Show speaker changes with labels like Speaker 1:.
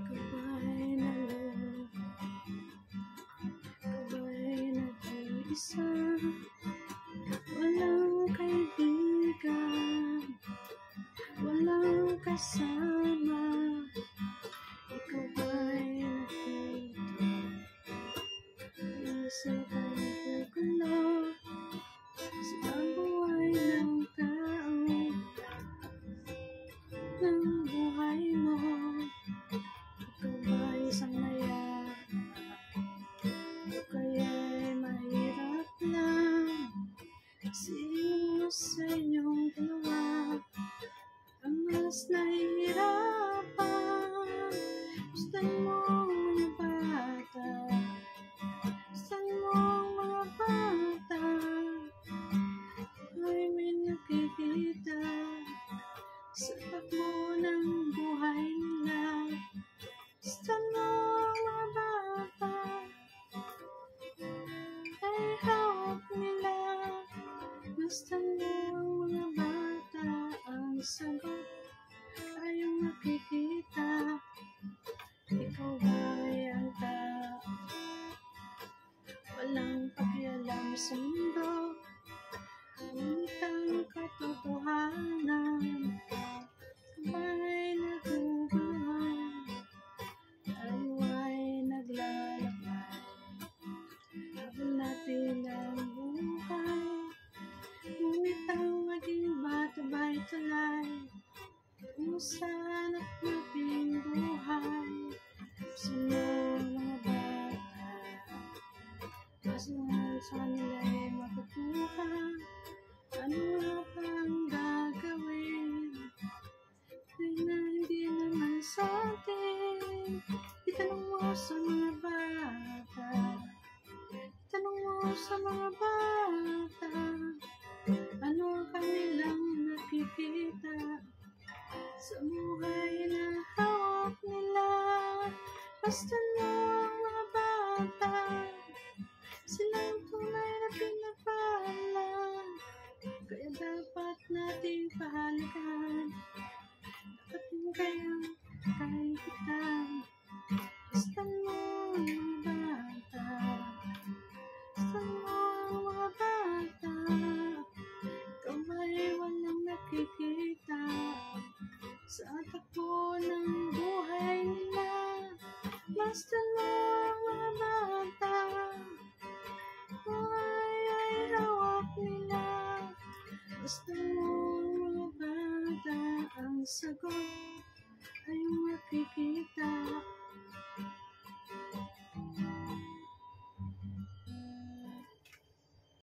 Speaker 1: Ika'y naloko, ika'y nag-iisa, walang kaibigan, walang kasama. Ikaw ba'y nakita, isip ay gulo sa buhay ng tao, ng buhay mo. Ikaw ba'y isang maya, o kaya'y mahirap lang? Sino sa inyong dalawa ang mas nahihirapan? Gusto mo mga bata, gusto mo mga bata, ay may nakikita sa takbo ng buhay nila. Gusto mo mga bata, ay hawak nila. Gusto mo mga bata, ang sagot ay yung makikita. Ikaw ba'y ang tao, walang pakialam sa mundo, ngunit ang katotohanan ay naguguluhan. Tayo ay naglalakbay, habang natin ang buhay, ngunit ang maging batubay talay kung saan at nating buhay. Gusto mo mga bata, kaso sa nila'y matutuwa. Ano nga pa ang gagawin? Hindi naman sa atin. Itanong mo sa mga bata, itanong mo sa mga bata, ano ang kanilang nakikita sa buhay na hawak nila. Basta lang mga bata, silang tunay na pinagpala, kaya dapat nating pahalagan. Dapat din kayang kaibigan. Basta mo mga bata, basta mo mga bata, ikaw ba'y walang nakikita sa takbo ng buhay nila. Basta lang mga bata, buhay ay hawak nila. Basta mo mga bata, ang sagot ay makikita.